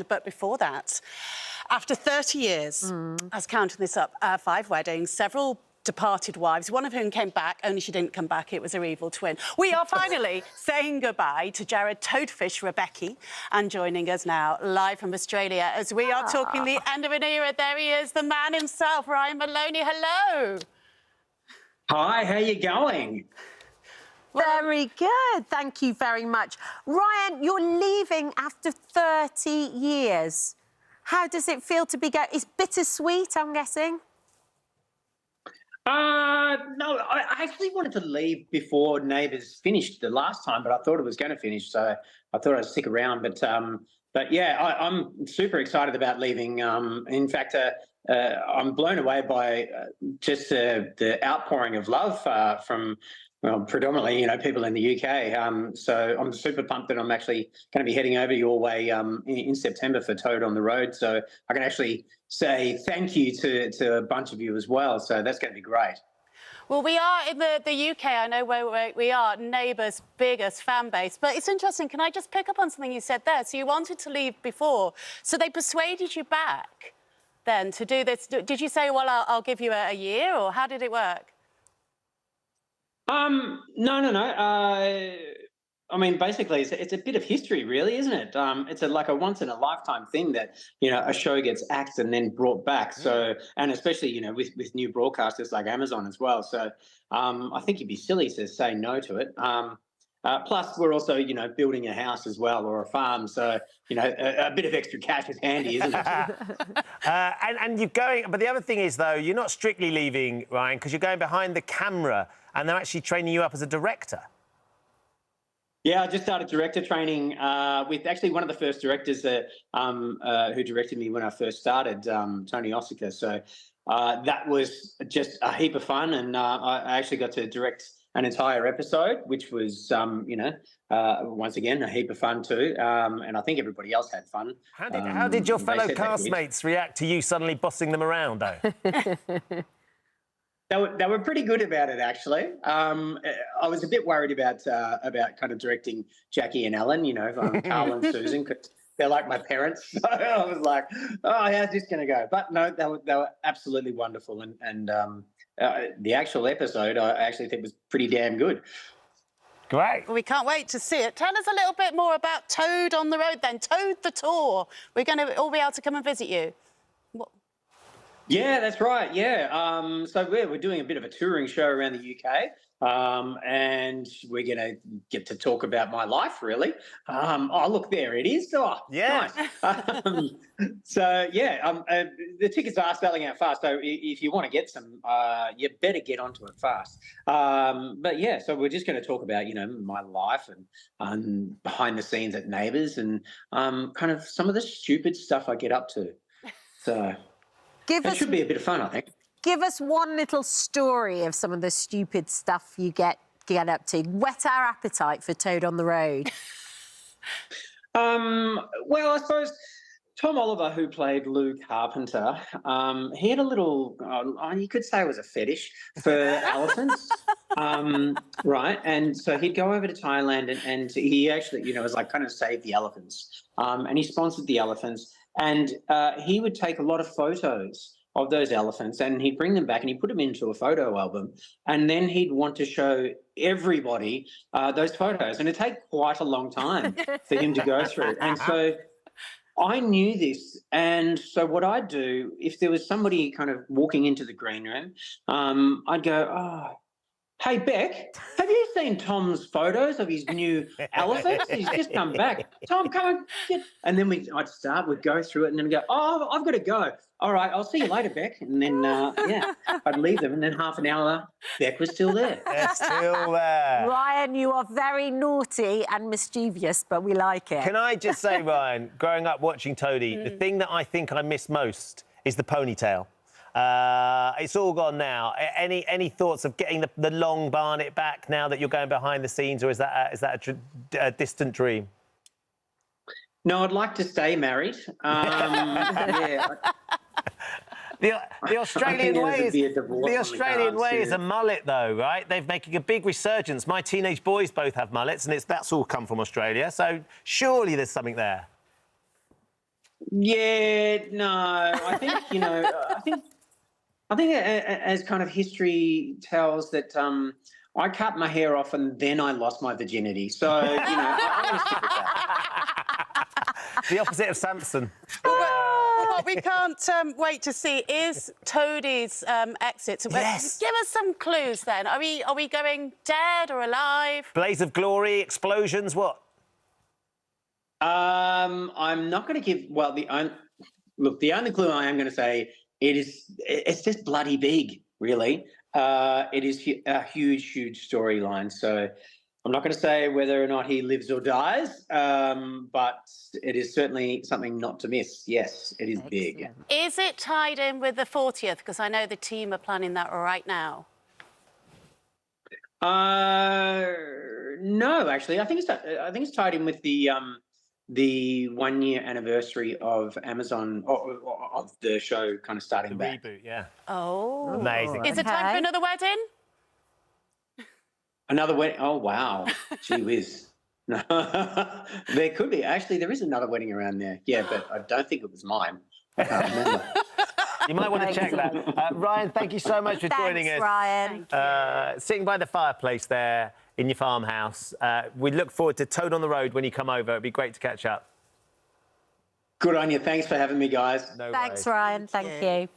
But before that, after 30 years, I was counting this up, 5 weddings, several departed wives, one of whom came back, only she didn't come back, it was her evil twin. We are finally saying goodbye to Jarrod Toadfish Rebecchi, and joining us now, live from Australia, as we are talking the end of an era. There he is, the man himself, Ryan Moloney. Hello. Hi, how you going? Very good, thank you very much. Ryan, you're leaving after 30 years. How does it feel to be going? It's bittersweet, I'm guessing? No, I actually wanted to leave before Neighbours finished the last time, but I thought it was going to finish, so I thought I'd stick around. But yeah, I'm super excited about leaving. In fact, I'm blown away by just the outpouring of love from, well, predominantly, people in the UK. So I'm super pumped that I'm actually going to be heading over your way in September for Toad on the Road. So I can actually say thank you to a bunch of you as well. So that's going to be great. Well, we are in the UK, I know where we are, Neighbours' biggest fan base. But it's interesting, can I just pick up on something you said there? So you wanted to leave before, so they persuaded you back then to do this. Did you say, well, I'll give you a year, or how did it work? No. I mean, basically, it's a bit of history, really, isn't it? It's like a once-in-a-lifetime thing that, a show gets axed and then brought back. So, and especially, with new broadcasters like Amazon as well. So I think you'd be silly to say no to it. Plus, we're also, building a house as well, or a farm. So, a bit of extra cash is handy, isn't it? And you're going... But the other thing is, though, you're not strictly leaving, Ryan, because you're going behind the camera and they're actually training you up as a director. Yeah, I just started director training with actually one of the first directors that who directed me when I first started, Tony Osaka. So that was just a heap of fun, and I actually got to direct an entire episode, which was, once again, a heap of fun too. And I think everybody else had fun. How did your fellow castmates react to you suddenly bossing them around, though? They were pretty good about it, actually. I was a bit worried about kind of directing Jackie and Ellen, Carl and Susan, because they're like my parents. So I was like, oh, how's this going to go? But no, they were absolutely wonderful. And the actual episode, I actually think was pretty damn good. Great. We can't wait to see it. Tell us a little bit more about Toad on the Road then. Toad the Tour. We're going to all be able to come and visit you. Yeah, that's right. Yeah. So we're doing a bit of a touring show around the UK, and we're going to get to talk about my life, really. Oh, look, there it is. Oh, yeah. Nice. The tickets are selling out fast. So if you want to get some, you better get onto it fast. But yeah, so we're just going to talk about, my life and behind the scenes at Neighbours, and kind of some of the stupid stuff I get up to. So... It should be a bit of fun, I think. Give us one little story of some of the stupid stuff you get up to. Whet our appetite for Toad on the Road. Well, I suppose Tom Oliver, who played Lou Carpenter, he had a little, you could say it was a fetish for elephants, right? And so he'd go over to Thailand and he actually, was like kind of save the elephants. And he sponsored the elephants. And he would take a lot of photos of those elephants and he'd bring them back and he'd put them into a photo album. And then he'd want to show everybody those photos. And it'd take quite a long time for him to go through. And so I knew this. And so what I'd do, if there was somebody kind of walking into the green room, I'd go, oh, hey, Beck, have you seen Tom's photos of his new elephants? He's just come back. Tom, come on. And then we'd go through it and then go, oh, I've got to go. All right, I'll see you later, Beck. And then, I'd leave them. And then half an hour, Beck was still there. They're still there. Ryan, you are very naughty and mischievous, but we like it. Can I just say, Ryan, growing up watching Toadie, the thing that I think I miss most is the ponytail. It's all gone now. Any thoughts of getting the long barnet back now that you're going behind the scenes, or is that a distant dream? No, I'd like to stay married. Yeah. The Australian way is a mullet, though, right? They're making a big resurgence. My teenage boys both have mullets, and that's all come from Australia. So surely there's something there. Yeah, no, I think, I think as kind of history tells that I cut my hair off and then I lost my virginity. So, I'm going to stick with that. The opposite of Samson. What we can't wait to see is Toadie's exit. So Yes. Give us some clues then. Are we going dead or alive? Blaze of glory, explosions, what? I'm not going to give. Well, the only clue I am going to say it's just bloody big, really. It is a huge storyline. So I'm not going to say whether or not he lives or dies, but it is certainly something not to miss. Yes, it is big. Is it tied in with the 40th? Because I know the team are planning that right now. No, actually, I think it's tied in with the 1 year anniversary of Amazon of the show kind of starting back. Reboot, yeah. Oh. Amazing. Is it time for another wedding? Another wedding? Oh, wow. Gee whiz. No. There could be. Actually, there is another wedding around there. Yeah, but I don't think it was mine. I can't remember. You might want to check that. Ryan, thank you so much for joining us. Ryan. Sitting by the fireplace there in your farmhouse. We look forward to Toad on the Road when you come over. It'd be great to catch up. Good on you. Thanks for having me, guys. No Thanks, worries. Ryan. Thank you.